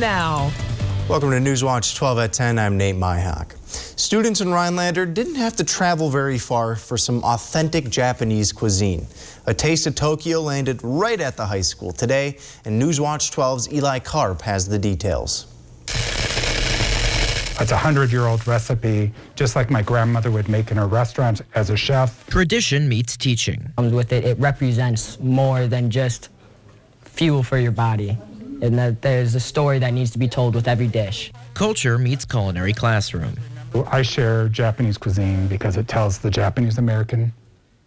Now. Welcome to Newswatch 12 at 10. I'm Nate Myhock. Students in Rhinelander didn't have to travel very far for some authentic Japanese cuisine. A Taste of Tokyo landed right at the high school today, and Newswatch 12's Eli Karp has the details. It's a 100-year-old recipe, just like my grandmother would make in her restaurant as a chef. Tradition meets teaching. With it, it represents more than just fuel for your body, and that there's a story that needs to be told with every dish. Culture meets culinary classroom. I share Japanese cuisine because it tells the Japanese-American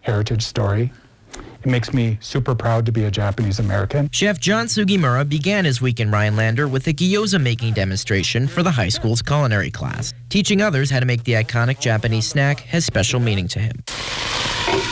heritage story. It makes me super proud to be a Japanese American. Chef John Sugimura began his week in Rhinelander with a gyoza making demonstration for the high school's culinary class. Teaching others how to make the iconic Japanese snack has special meaning to him.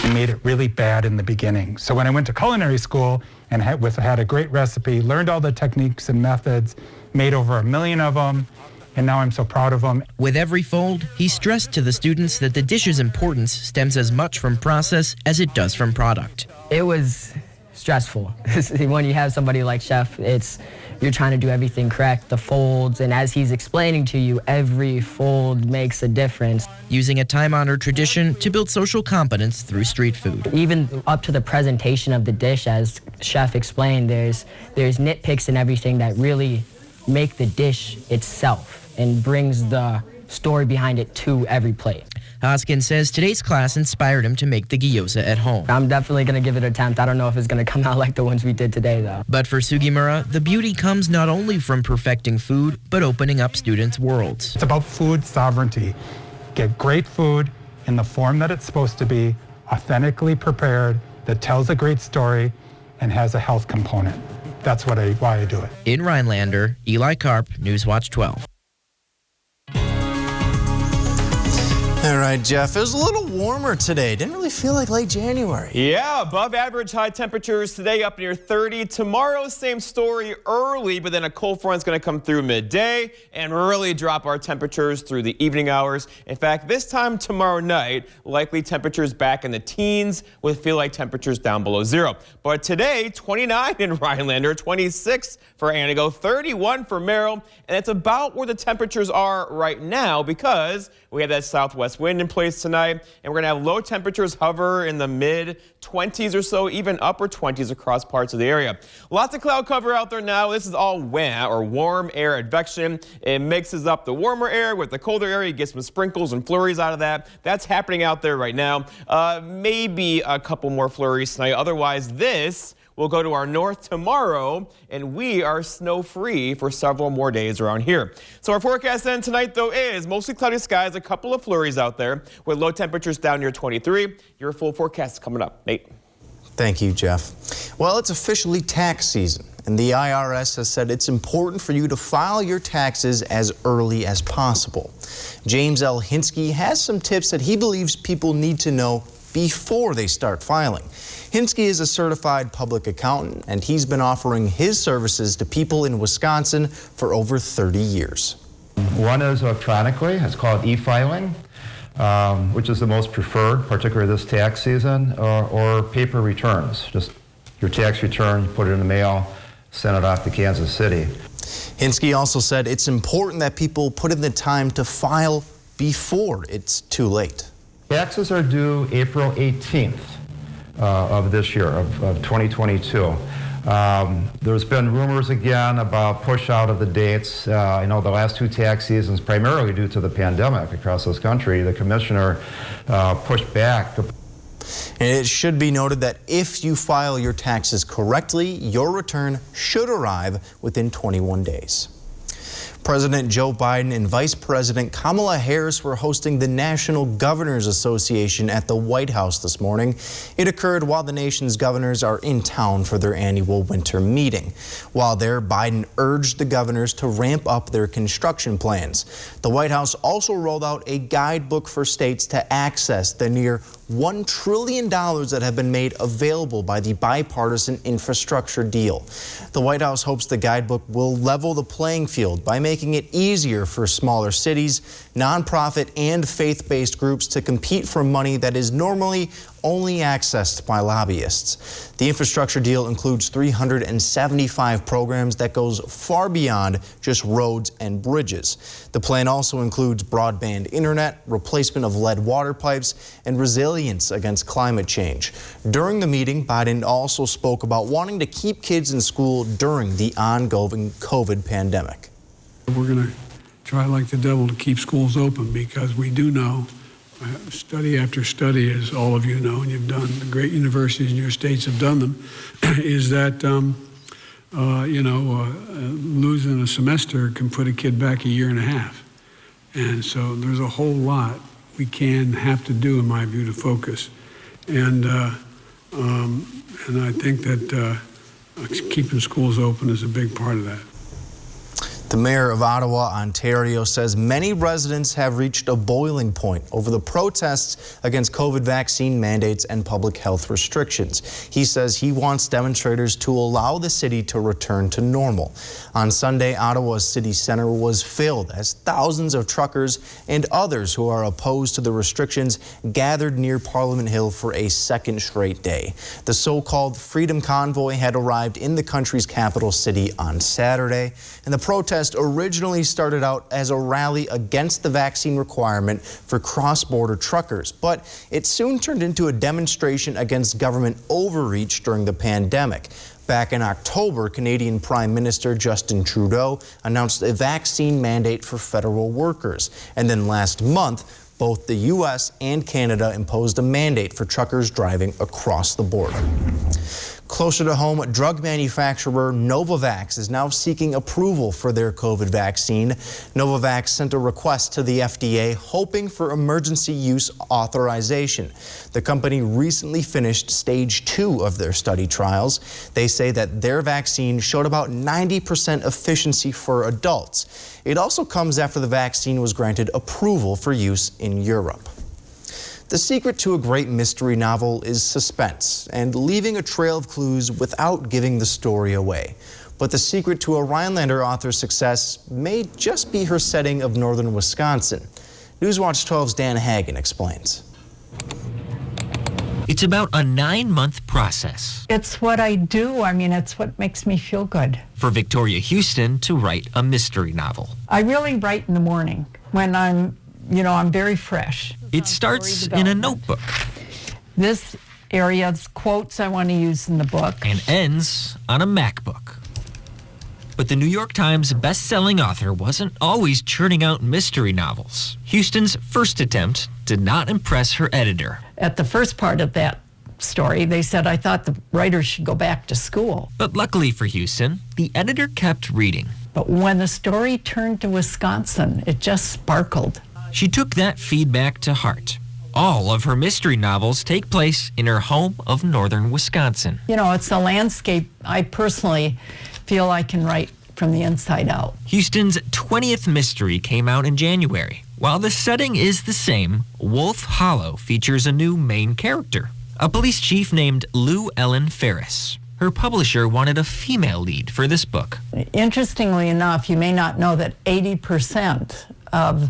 I made it really bad in the beginning. So when I went to culinary school and had a great recipe, learned all the techniques and methods, made over 1 million of them, and now I'm so proud of them. With every fold, he stressed to the students that the dish's importance stems as much from process as it does from product. It was stressful. When you have somebody like Chef, you're trying to do everything correct, the folds, and as he's explaining to you, every fold makes a difference. Using a time-honored tradition to build social competence through street food. Even up to the presentation of the dish, as Chef explained, there's nitpicks and everything that really make the dish itself and brings the story behind it to every plate. Hoskins says today's class inspired him to make the gyoza at home. I'm definitely going to give it an attempt. I don't know if it's going to come out like the ones we did today, though. But for Sugimura, the beauty comes not only from perfecting food, but opening up students' worlds. It's about food sovereignty. Get great food in the form that it's supposed to be, authentically prepared, that tells a great story, and has a health component. That's why I do it. In Rhinelander, Eli Karp, Newswatch 12. All right, Jeff, it was a little warmer today. Didn't really feel like late January. Yeah, above average high temperatures today, up near 30. Tomorrow, same story early, but then a cold front's going to come through midday and really drop our temperatures through the evening hours. In fact, this time tomorrow night, likely temperatures back in the teens with feel-like temperatures down below zero. But today, 29 in Rhinelander, 26 for Antigo, 31 for Merrill, and that's about where the temperatures are right now because we have that southwest wind in place tonight, and we're going to have low temperatures hover in the mid-20s or so, even upper 20s across parts of the area. Lots of cloud cover out there now. This is all WAM, or warm air advection. It mixes up the warmer air with the colder air. You get some sprinkles and flurries out of that. That's happening out there right now. Maybe a couple more flurries tonight. Otherwise, this will go to our north tomorrow, and we are snow-free for several more days around here. So our forecast then tonight, though, is mostly cloudy skies, a couple of flurries out there with low temperatures down near 23. Your full forecast is coming up. Nate. Thank you, Jeff. Well, it's officially tax season, and the IRS has said it's important for you to file your taxes as early as possible. James L. Hinsky has some tips that he believes people need to know before they start filing. Hinsky is a certified public accountant, and he's been offering his services to people in Wisconsin for over 30 years. One is electronically. It's called e-filing, which is the most preferred, particularly this tax season, or paper returns. Just your tax return, you put it in the mail, send it off to Kansas City. Hinsky also said it's important that people put in the time to file before it's too late. Taxes are due April 18th of this year, of 2022. There's been rumors again about push out of the dates. I know the last two tax seasons, primarily due to the pandemic across this country, the commissioner pushed back. And it should be noted that if you file your taxes correctly, your return should arrive within 21 days. President Joe Biden and Vice President Kamala Harris were hosting the National Governors Association at the White House this morning. It occurred while the nation's governors are in town for their annual winter meeting. While there, Biden urged the governors to ramp up their construction plans. The White House also rolled out a guidebook for states to access the near $1 trillion that have been made available by the bipartisan infrastructure deal. The White House hopes the guidebook will level the playing field by making it easier for smaller cities, nonprofit, and faith-based groups to compete for money that is normally only accessed by lobbyists. The infrastructure deal includes 375 programs that goes far beyond just roads and bridges. The plan also includes broadband internet, replacement of lead water pipes, and resilience against climate change. During the meeting, Biden also spoke about wanting to keep kids in school during the ongoing COVID pandemic. We're going to try like the devil to keep schools open, because we do know, study after study, as all of you know, and you've done, the great universities in your states have done them, is that, losing a semester can put a kid back a year and a half. And so there's a whole lot we have to do, in my view, to focus. And I think that keeping schools open is a big part of that. The mayor of Ottawa, Ontario, says many residents have reached a boiling point over the protests against COVID vaccine mandates and public health restrictions. He says he wants demonstrators to allow the city to return to normal. On Sunday, Ottawa's city center was filled as thousands of truckers and others who are opposed to the restrictions gathered near Parliament Hill for a second straight day. The so-called Freedom Convoy had arrived in the country's capital city on Saturday, and the protest originally started out as a rally against the vaccine requirement for cross-border truckers, but it soon turned into a demonstration against government overreach during the pandemic. Back in October, Canadian Prime Minister Justin Trudeau announced a vaccine mandate for federal workers. And then last month, both the U.S. and Canada imposed a mandate for truckers driving across the border. Closer to home, drug manufacturer Novavax is now seeking approval for their COVID vaccine. Novavax sent a request to the FDA hoping for emergency use authorization. The company recently finished stage 2 of their study trials. They say that their vaccine showed about 90% efficiency for adults. It also comes after the vaccine was granted approval for use in Europe. The secret to a great mystery novel is suspense and leaving a trail of clues without giving the story away. But the secret to a Rhinelander author's success may just be her setting of northern Wisconsin. Newswatch 12's Dan Hagen explains. It's about a 9-month process. It's what I do. I mean, it's what makes me feel good. For Victoria Houston to write a mystery novel. I really write in the morning when I'm very fresh. It starts in a notebook. This area's quotes I want to use in the book. And ends on a MacBook. But the New York Times best-selling author wasn't always churning out mystery novels. Houston's first attempt did not impress her editor. At the first part of that story, they said I thought the writer should go back to school. But luckily for Houston, the editor kept reading. But when the story turned to Wisconsin, it just sparkled. She took that feedback to heart. All of her mystery novels take place in her home of northern Wisconsin. You know, it's a landscape I personally feel I can write from the inside out. Houston's 20th mystery came out in January. While the setting is the same, Wolf Hollow features a new main character, a police chief named Lou Ellen Ferris. Her publisher wanted a female lead for this book. Interestingly enough, you may not know that 80% of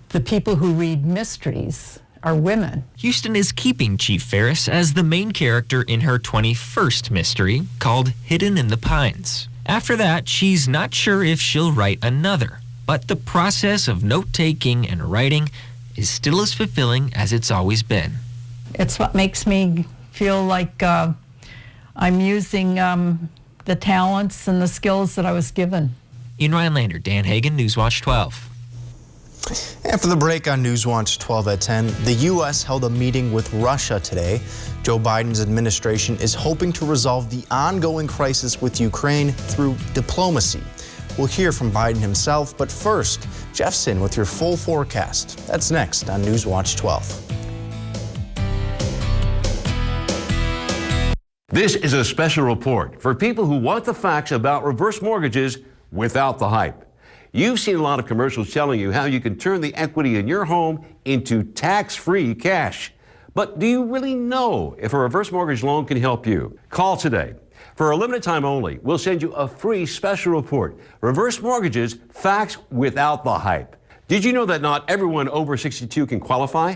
the people who read mysteries are women. Houston is keeping Chief Ferris as the main character in her 21st mystery, called Hidden in the Pines. After that, she's not sure if she'll write another, but the process of note-taking and writing is still as fulfilling as it's always been. It's what makes me feel like I'm using the talents and the skills that I was given. In Rhinelander, Dan Hagen, Newswatch 12. After the break on Newswatch 12 at 10, the U.S. held a meeting with Russia today. Joe Biden's administration is hoping to resolve the ongoing crisis with Ukraine through diplomacy. We'll hear from Biden himself, but first, Jeffson with your full forecast. That's next on Newswatch 12. This is a special report for people who want the facts about reverse mortgages without the hype. You've seen a lot of commercials telling you how you can turn the equity in your home into tax-free cash. But do you really know if a reverse mortgage loan can help you? Call today. For a limited time only, we'll send you a free special report, Reverse Mortgages, Facts Without the Hype. Did you know that not everyone over 62 can qualify?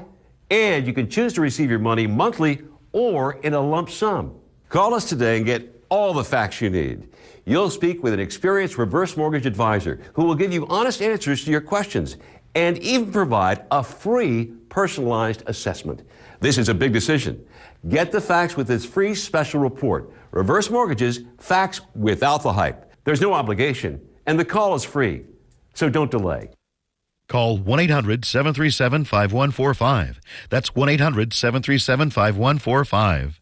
And you can choose to receive your money monthly or in a lump sum. Call us today and get all the facts you need. You'll speak with an experienced reverse mortgage advisor who will give you honest answers to your questions and even provide a free personalized assessment. This is a big decision. Get the facts with this free special report. Reverse Mortgages, facts without the hype. There's no obligation, and the call is free. So don't delay. Call 1-800-737-5145. That's 1-800-737-5145.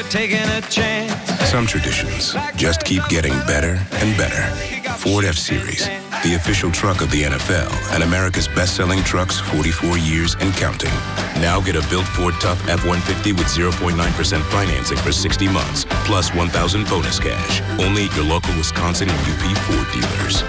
Taking a chance. Some traditions just keep getting better and better. Ford F-Series, the official truck of the NFL and America's best-selling trucks 44 years and counting. Now get a built Ford Tough F-150 with 0.9% financing for 60 months, plus $1,000 bonus cash. Only at your local Wisconsin and UP Ford dealers.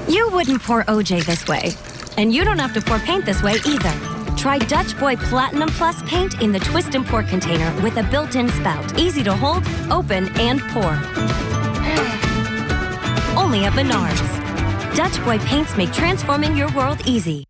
You wouldn't pour OJ this way. And you don't have to pour paint this way either. Try Dutch Boy Platinum Plus paint in the twist and pour container with a built-in spout. Easy to hold, open, and pour. Only at Menards. Dutch Boy paints make transforming your world easy.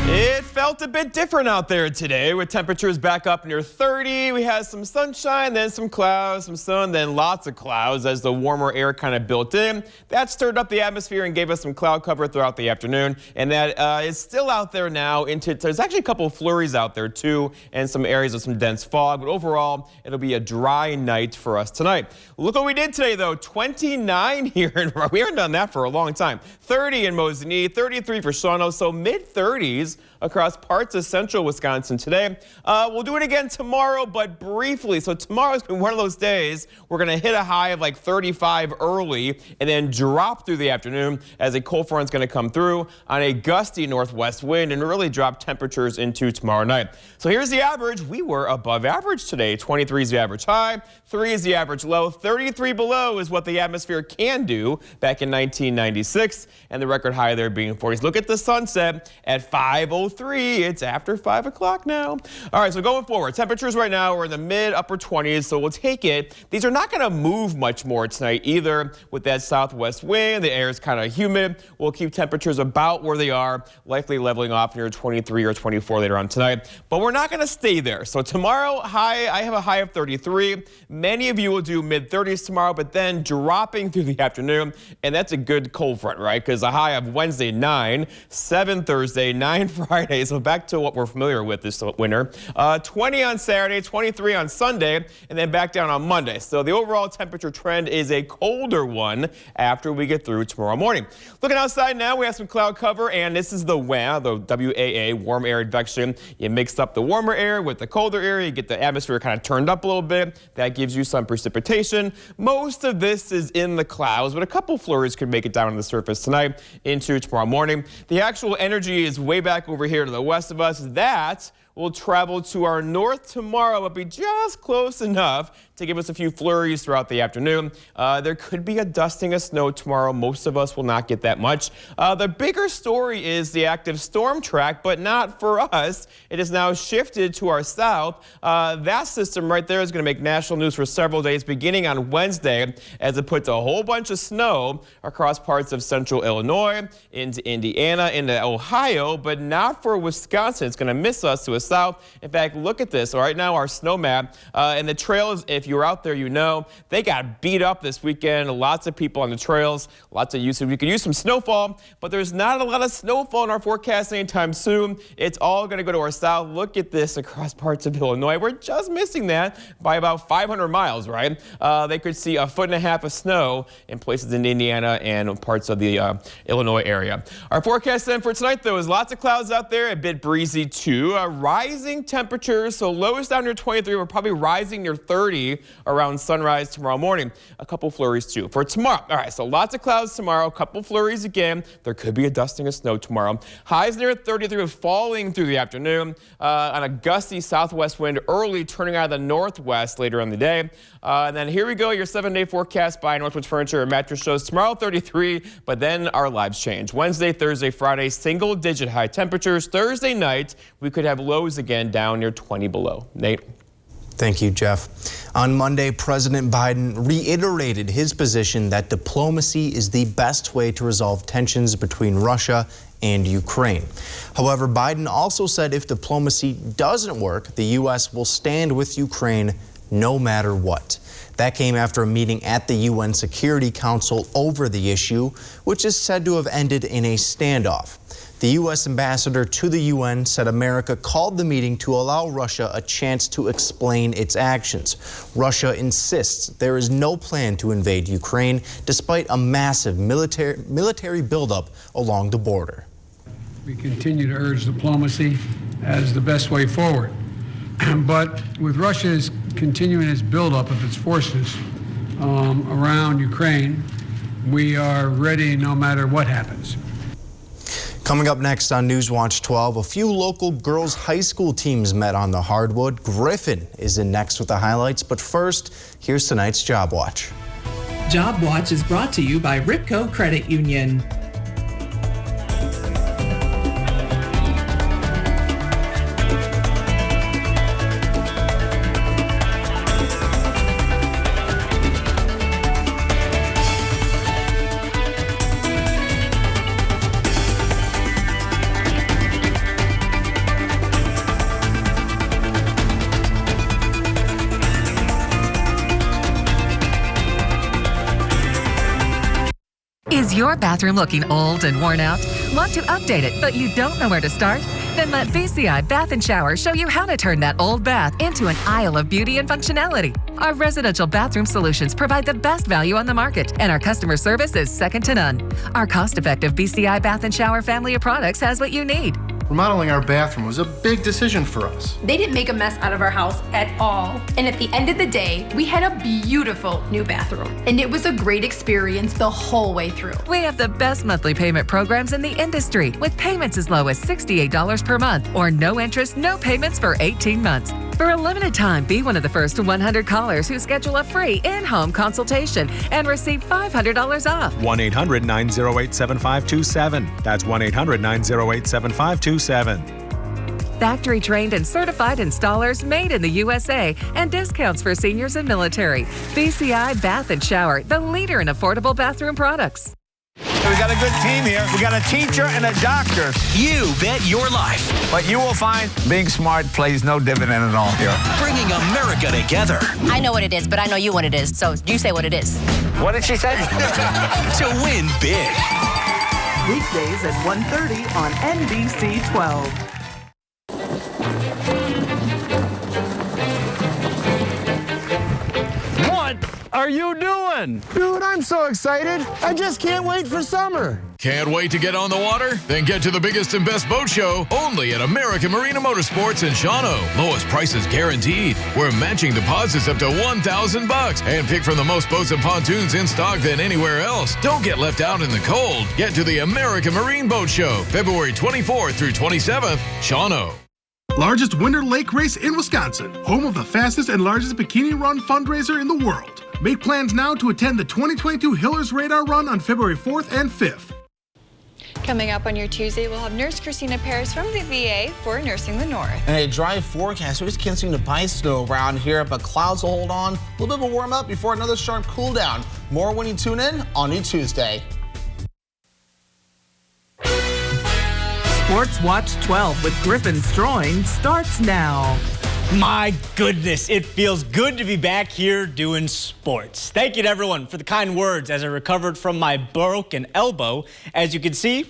It felt a bit different out there today with temperatures back up near 30. We had some sunshine, then some clouds, some sun, then lots of clouds as the warmer air kind of built in. That stirred up the atmosphere and gave us some cloud cover throughout the afternoon. And that is still out there now. There's actually a couple of flurries out there too, and some areas of some dense fog. But overall, it'll be a dry night for us tonight. Look what we did today though, 29 here. We haven't done that for a long time. 30 in Mosinee, 33 for Shawano, so mid-30s across parts of central Wisconsin today. We'll do it again tomorrow, but briefly. So tomorrow's been one of those days we're going to hit a high of like 35 early and then drop through the afternoon as a cold front's going to come through on a gusty northwest wind and really drop temperatures into tomorrow night. So here's the average. We were above average today. 23 is the average high, 3 is the average low, 33 below is what the atmosphere can do back in 1996, and the record high there being 40s. Look at the sunset at 5:03. It's after 5 o'clock now. All right, so going forward, temperatures right now are in the mid-upper 20s, so we'll take it. These are not going to move much more tonight either with that southwest wind. The air is kind of humid. We'll keep temperatures about where they are, likely leveling off near 23 or 24 later on tonight. But we're not going to stay there. So tomorrow, I have a high of 33. Many of you will do mid-30s tomorrow, but then dropping through the afternoon, and that's a good cold front, right? Because a high of Wednesday, 9, 7 Thursday, 9 Friday, so back to what we're familiar with this winter. 20 on Saturday, 23 on Sunday, and then back down on Monday. So the overall temperature trend is a colder one after we get through tomorrow morning. Looking outside now, we have some cloud cover, and this is the WAA, the WAA, warm air advection. You mixed up the warmer air with the colder air, you get the atmosphere kind of turned up a little bit. That gives you some precipitation. Most of this is in the clouds, but a couple flurries could make it down on the surface tonight into tomorrow morning. The actual energy is way back over here to the west of us. That will travel to our north tomorrow, but be just close enough to give us a few flurries throughout the afternoon. There could be a dusting of snow tomorrow. Most of us will not get that much. The bigger story is the active storm track, but not for us. It is now shifted to our south. That system right there is going to make national news for several days, beginning on Wednesday, as it puts a whole bunch of snow across parts of central Illinois, into Indiana, into Ohio, but not for Wisconsin. It's going to miss us to the south. In fact, look at this. So right now, our snow map and the trails, if you're out there, you know, they got beat up this weekend. Lots of people on the trails, lots of usage. We could use some snowfall, but there's not a lot of snowfall in our forecast anytime soon. It's all going to go to our south. Look at this across parts of Illinois. We're just missing that by about 500 miles, right? They could see 1.5 feet of snow in places in Indiana and parts of the Illinois area. Our forecast then for tonight, though, is lots of clouds out there, a bit breezy too. rising temperatures. So lows down near 23. We're probably rising near 30 around sunrise tomorrow morning. A couple flurries too for tomorrow. All right, so lots of clouds tomorrow. A couple flurries again. There could be a dusting of snow tomorrow. Highs near 33 with falling through the afternoon on a gusty southwest wind early, turning out of the northwest later in the day. And then here we go, your 7-day forecast by Northwoods Furniture and Mattress shows tomorrow 33, but then our lives change. Wednesday, Thursday, Friday, single-digit high temperatures. Thursday night, we could have lows again down near 20 below. Nate? Thank you, Jeff. On Monday, President Biden reiterated his position that diplomacy is the best way to resolve tensions between Russia and Ukraine. However, Biden also said if diplomacy doesn't work, the U.S. will stand with Ukraine no matter what. That came after a meeting at the UN Security Council over the issue, which is said to have ended in a standoff. The U.S. ambassador to the UN said America called the meeting to allow Russia a chance to explain its actions. Russia insists there is no plan to invade Ukraine, despite a massive military buildup along the border. We continue to urge diplomacy as the best way forward. But with Russia's continuing its buildup of its forces around Ukraine, we are ready no matter what happens. Coming up next on Newswatch 12, a few local girls' high school teams met on the hardwood. Griffin is in next with the highlights, but first, here's tonight's Job Watch. Job Watch is brought to you by Ripco Credit Union. Is your bathroom looking old and worn out? Want to update it, but you don't know where to start? Then let BCI Bath & Shower show you how to turn that old bath into an aisle of beauty and functionality. Our residential bathroom solutions provide the best value on the market, and our customer service is second to none. Our cost-effective BCI Bath & Shower family of products has what you need. Remodeling our bathroom was a big decision for us. They didn't make a mess out of our house at all. And at the end of the day, we had a beautiful new bathroom. And it was a great experience the whole way through. We have the best monthly payment programs in the industry, with payments as low as $68 per month or no interest, no payments for 18 months. For a limited time, be one of the first 100 callers who schedule a free in-home consultation and receive $500 off. 1-800-908-7527. That's 1-800-908-7527. Factory trained and certified installers made in the USA, and discounts for seniors and military. BCI Bath & Shower, the leader in affordable bathroom products. We got a good team here. We got a teacher and a doctor. You bet your life. But you will find being smart plays no dividend at all here. Bringing America together. I know what it is, but I know you what it is. So you say what it is. What did she say? To win big. Weekdays at 1:30 on NBC 12. What are you doing? Dude, I'm so excited. I just can't wait for summer. Can't wait to get on the water? Then get to the biggest and best boat show only at American Marina Motorsports in Shawano. Lowest prices guaranteed. We're matching deposits up to $1,000 and pick from the most boats and pontoons in stock than anywhere else. Don't get left out in the cold. Get to the American Marine Boat Show, February 24th through 27th, Shawano. Largest winter lake race in Wisconsin, home of the fastest and largest bikini run fundraiser in the world. Make plans now to attend the 2022 Hillers Radar Run on February 4th and 5th. Coming up on your Tuesday, we'll have Nurse Christina Paris from the VA for Nursing the North. And a dry forecast. We just can't seem to buy snow around here, but clouds will hold on. A little bit of a warm up before another sharp cool down. More when you tune in on your Tuesday. Sports Watch 12 with Griffin Stroing starts now. My goodness, it feels good to be back here doing sports. Thank you to everyone for the kind words as I recovered from my broken elbow. As you can see,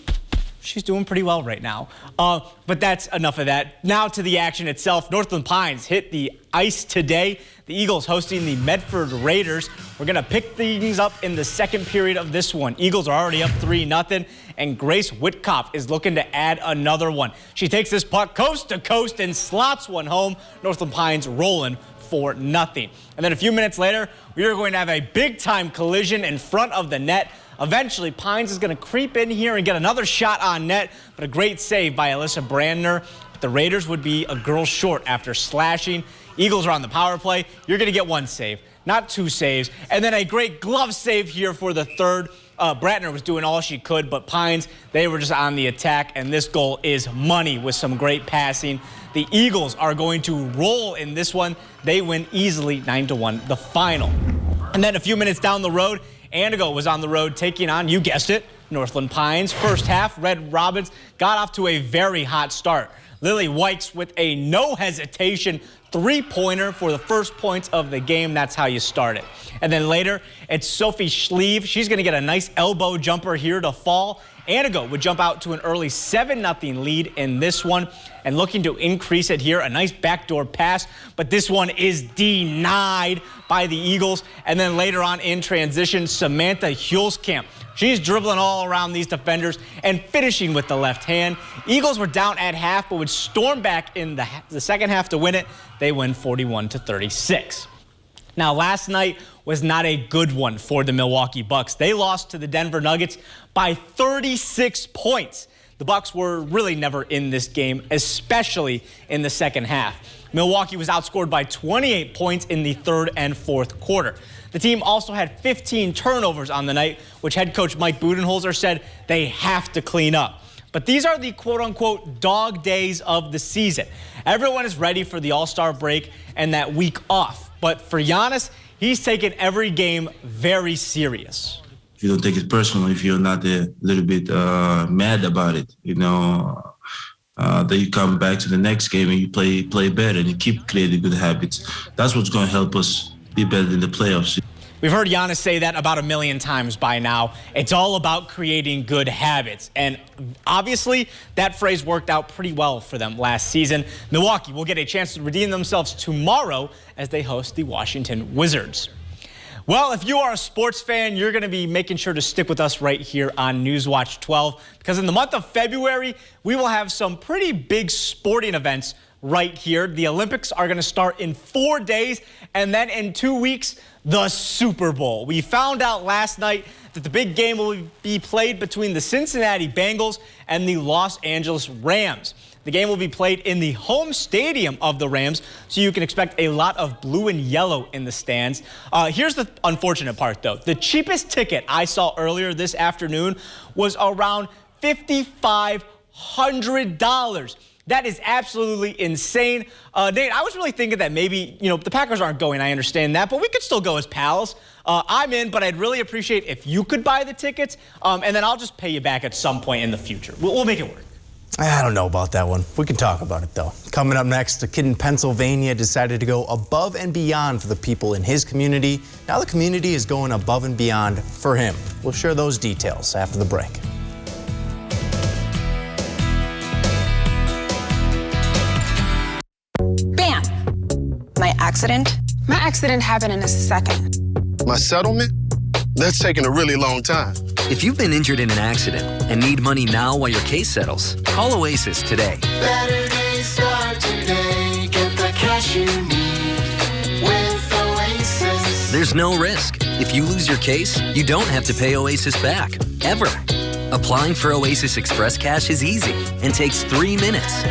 she's doing pretty well right now. But that's enough of that. Now to the action itself. Northland Pines hit the ice today. The Eagles hosting the Medford Raiders. We're going to pick things up in the second period of this one. Eagles are already up 3-0, and Grace Whitkoff is looking to add another one. She takes this puck coast to coast and slots one home. Northland Pines rolling 4-0. And then a few minutes later, we are going to have a big-time collision in front of the net. Eventually, Pines is going to creep in here and get another shot on net, but a great save by Alyssa Brandner. The Raiders would be a girl short after slashing. Eagles are on the power play. You're going to get one save, not two saves. And then a great glove save here for the third. Brandner was doing all she could, but Pines, they were just on the attack, and this goal is money with some great passing. The Eagles are going to roll in this one. They win easily 9-1, the final. And then a few minutes down the road, Antigo was on the road taking on, you guessed it, Northland Pines. First half, Red Robins got off to a very hot start. Lily Wykes with a no hesitation three-pointer for the first points of the game. That's how you start it. And then later, it's Sophie Schlieve. She's going to get a nice elbow jumper here to fall. Antigo would jump out to an early 7-0 lead in this one, and looking to increase it here. A nice backdoor pass, but this one is denied by the Eagles. And then later on in transition, Samantha Hulskamp. She's dribbling all around these defenders and finishing with the left hand. Eagles were down at half, but would storm back in the second half to win it. They win 41-36. Now, last night was not a good one for the Milwaukee Bucks. They lost to the Denver Nuggets by 36 points. The Bucks were really never in this game, especially in the second half. Milwaukee was outscored by 28 points in the third and fourth quarter. The team also had 15 turnovers on the night, which head coach Mike Budenholzer said they have to clean up. But these are the quote-unquote dog days of the season. Everyone is ready for the All-Star break and that week off. But for Giannis, he's taken every game very serious. If you don't take it personal, if you're not a little bit mad about it, then you come back to the next game and you play better and you keep creating good habits. That's what's going to help us be better in the playoffs. We've heard Giannis say that about 1 million times by now. It's all about creating good habits. And obviously, that phrase worked out pretty well for them last season. Milwaukee will get a chance to redeem themselves tomorrow as they host the Washington Wizards. Well, if you are a sports fan, you're going to be making sure to stick with us right here on Newswatch 12, because in the month of February, we will have some pretty big sporting events right here. The Olympics are going to start in 4 days, and then in 2 weeks, the Super Bowl. We found out last night that the big game will be played between the Cincinnati Bengals and the Los Angeles Rams. The game will be played in the home stadium of the Rams, so you can expect a lot of blue and yellow in the stands. Here's the unfortunate part, though. The cheapest ticket I saw earlier this afternoon was around $5,500. That is absolutely insane. Nate, I was really thinking that maybe, the Packers aren't going, I understand that, but we could still go as pals. I'm in, but I'd really appreciate if you could buy the tickets, and then I'll just pay you back at some point in the future. We'll make it work. I don't know about that one. We can talk about it, though. Coming up next, a kid in Pennsylvania decided to go above and beyond for the people in his community. Now the community is going above and beyond for him. We'll share those details after the break. Bam! My accident? My accident happened in a second. My settlement? That's taking a really long time. If you've been injured in an accident and need money now while your case settles, call Oasis today. Better days start today. Get the cash you need with Oasis. There's no risk. If you lose your case, you don't have to pay Oasis back, ever. Applying for Oasis Express Cash is easy and takes 3 minutes.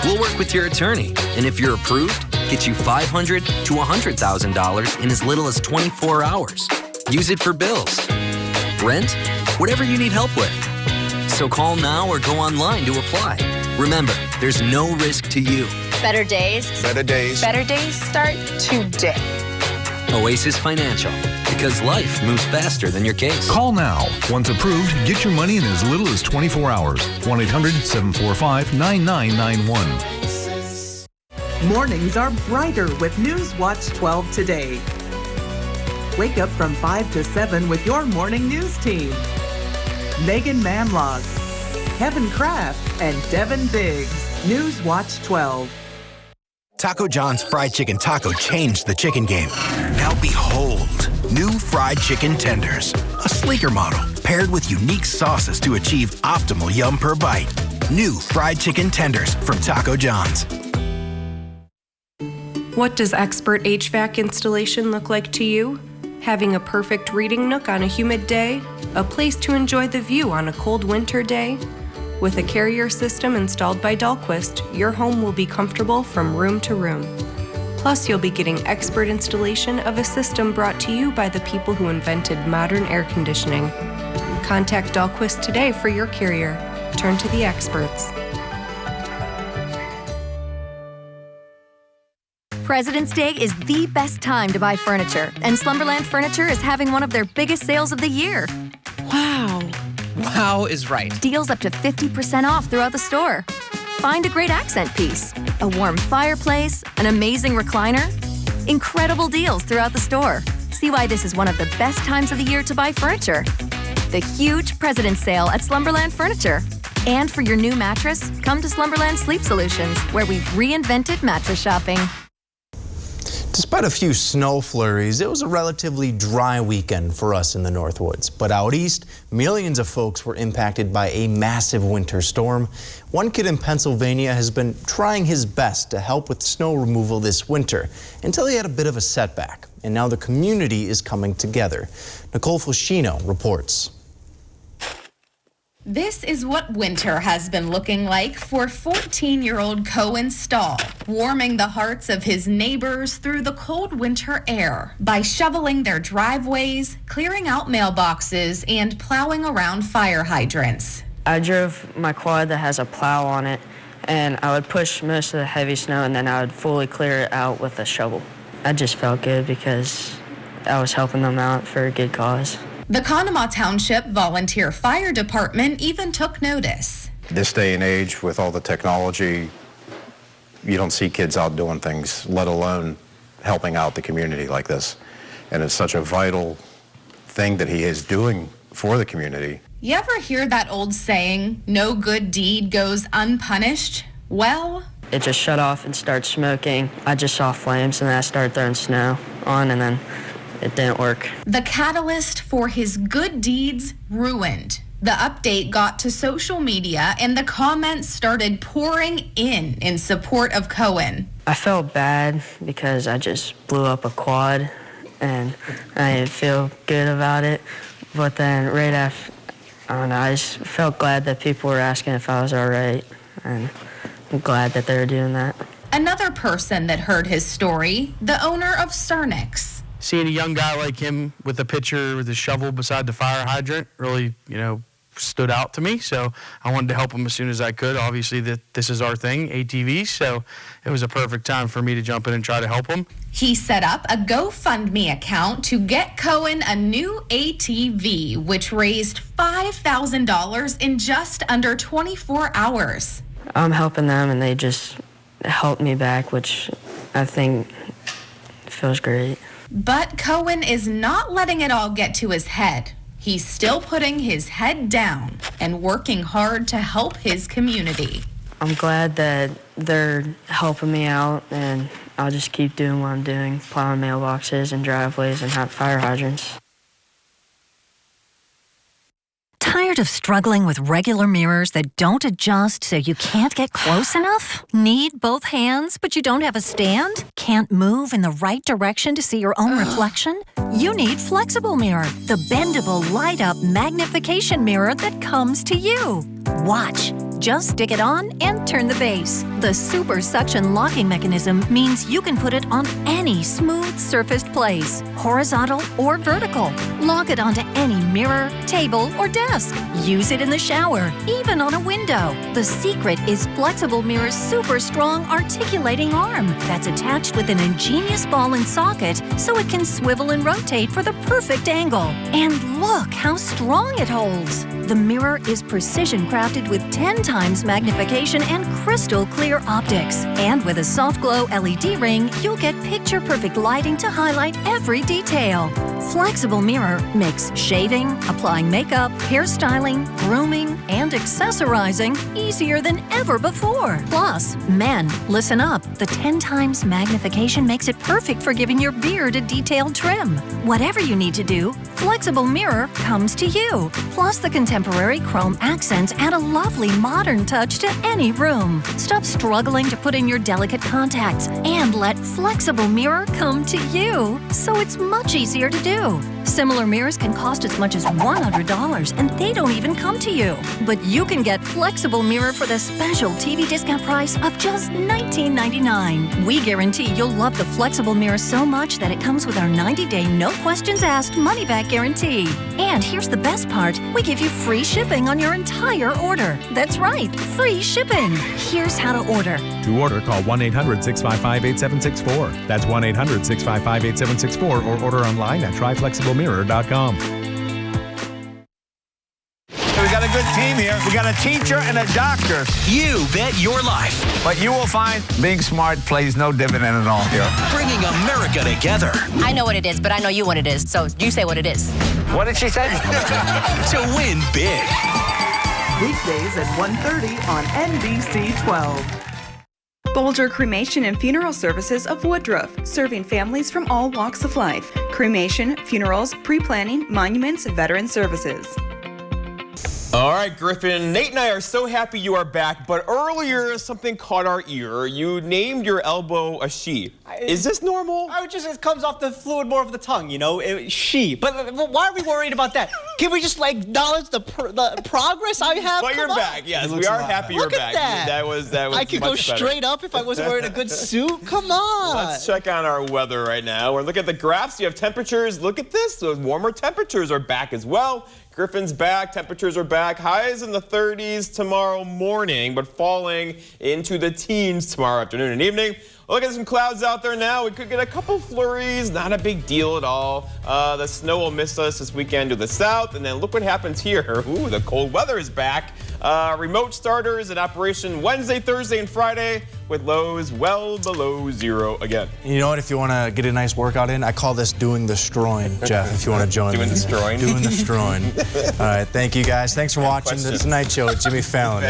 We'll work with your attorney, and if you're approved, get you $500,000 to $100,000 in as little as 24 hours. Use it for bills, rent, whatever you need help with. So call now or go online to apply. Remember, there's no risk to you. Better days. Better days. Better days start today. Oasis Financial, because life moves faster than your case. Call now. Once approved, get your money in as little as 24 hours. 1-800-745-9991. Mornings are brighter with Newswatch 12 today. Wake up from 5 to 7 with your morning news team. Megan Manlog, Kevin Kraft and Devin Biggs. News Watch 12. Taco John's fried chicken taco changed the chicken game. Now behold, new fried chicken tenders. A sleeker model paired with unique sauces to achieve optimal yum per bite. New fried chicken tenders from Taco John's. What does expert HVAC installation look like to you? Having a perfect reading nook on a humid day? A place to enjoy the view on a cold winter day? With a Carrier system installed by Dahlquist, your home will be comfortable from room to room. Plus, you'll be getting expert installation of a system brought to you by the people who invented modern air conditioning. Contact Dahlquist today for your Carrier. Turn to the experts. President's Day is the best time to buy furniture, and Slumberland Furniture is having one of their biggest sales of the year. Wow. Wow is right. Deals up to 50% off throughout the store. Find a great accent piece, a warm fireplace, an amazing recliner. Incredible deals throughout the store. See why this is one of the best times of the year to buy furniture. The huge President's Sale at Slumberland Furniture. And for your new mattress, come to Slumberland Sleep Solutions, where we've reinvented mattress shopping. Despite a few snow flurries, it was a relatively dry weekend for us in the Northwoods. But out east, millions of folks were impacted by a massive winter storm. One kid in Pennsylvania has been trying his best to help with snow removal this winter until he had a bit of a setback. And now the community is coming together. Nicole Fushino reports. This is what winter has been looking like for 14-year-old Cohen Stahl, warming the hearts of his neighbors through the cold winter air by shoveling their driveways, clearing out mailboxes, and plowing around fire hydrants. I drove my quad that has a plow on it, and I would push most of the heavy snow, and then I would fully clear it out with a shovel. I just felt good because I was helping them out for a good cause. The Conemaugh Township Volunteer Fire Department even took notice. This day and age, with all the technology, you don't see kids out doing things, let alone helping out the community like this. And it's such a vital thing that he is doing for the community. You ever hear that old saying, no good deed goes unpunished? Well, it just shut off and started smoking. I just saw flames and then I started throwing snow on, and then it didn't work. The catalyst for his good deeds ruined. The update got to social media and the comments started pouring in support of Cohen. I felt bad because I just blew up a quad and I didn't feel good about it. But then right after, I don't know, I just felt glad that people were asking if I was all right, and I'm glad that they were doing that. Another person that heard his story, the owner of Cernix. Seeing a young guy like him with a pitcher with a shovel beside the fire hydrant really, stood out to me. So I wanted to help him as soon as I could. Obviously, this is our thing, ATVs. So it was a perfect time for me to jump in and try to help him. He set up a GoFundMe account to get Cohen a new ATV, which raised $5,000 in just under 24 hours. I'm helping them, and they just helped me back, which I think feels great. But Cohen is not letting it all get to his head. He's still putting his head down and working hard to help his community. I'm glad that they're helping me out, and I'll just keep doing what I'm doing, plowing mailboxes and driveways and hot fire hydrants. Tired of struggling with regular mirrors that don't adjust so you can't get close enough? Need both hands, but you don't have a stand? Can't move in the right direction to see your own reflection? You need Flexible Mirror, the bendable, light-up magnification mirror that comes to you. Watch. Just stick it on and turn the base. The super suction locking mechanism means you can put it on any smooth surfaced place, horizontal or vertical. Lock it onto any mirror, table, or desk. Use it in the shower, even on a window. The secret is Flexible Mirror's super strong articulating arm that's attached with an ingenious ball and socket so it can swivel and rotate for the perfect angle. And look how strong it holds. The mirror is precision crafted with 10 times magnification and crystal clear optics. And with a soft glow LED ring, you'll get picture perfect lighting to highlight every detail. Flexible Mirror makes shaving, applying makeup, hairstyling, grooming, and accessorizing easier than ever before. Plus, men, listen up. The 10 times magnification makes it perfect for giving your beard a detailed trim. Whatever you need to do, Flexible Mirror comes to you. Plus, the contemporary chrome accents add a lovely modern touch to any room. Stop struggling to put in your delicate contacts and let Flexible Mirror come to you, so it's much easier to do. Similar mirrors can cost as much as $100, and they don't even come to you. But you can get Flexible Mirror for the special TV discount price of just $19.99. We guarantee you'll love the Flexible Mirror so much that it comes with our 90-day, no questions asked money-back guarantee. And here's the best part. We give you free shipping on your entire order. That's right, free shipping. Here's how to order. To order, call 1-800-655-8764. That's 1-800-655-8764 or order online at tryflexiblemirror.com. We got a good team here. We got a teacher and a doctor. You bet your life. But you will find being smart plays no dividend at all here. Bringing America together. I know what it is, but I know you what it is. So you say what it is. What did she say? To win big. Weekdays at 1:30 on NBC 12. Bolger Cremation and Funeral Services of Woodruff, serving families from all walks of life. Cremation, funerals, pre-planning, monuments, veteran services. All right, Griffin. Nate and I are so happy you are back, but earlier something caught our ear. You named your elbow a she. Is this normal? It comes off the fluid more of the tongue, you know, she. But why are we worried about that? Can we just acknowledge the progress I have? But you're back. Yes, we are happy you're back. That was I could go straight up if I wasn't wearing a good suit. Come on. Let's check on our weather right now. We're looking at the graphs. You have temperatures. Look at this. Those warmer temperatures are back as well. Griffin's back, temperatures are back, highs in the 30s tomorrow morning, but falling into the teens tomorrow afternoon and evening. Look at some clouds out there now. We could get a couple flurries, not a big deal at all. The snow will miss us this weekend to the south, and then look what happens here. Ooh, the cold weather is back. Remote starters in operation Wednesday, Thursday, and Friday with lows well below zero again. You know what? If you want to get a nice workout in, I call this doing the stroin, Jeff, if you want to join Doing me. the stroin? Doing the stroin. All right, thank you guys. Thanks for watching the Tonight Show with Jimmy Fallon.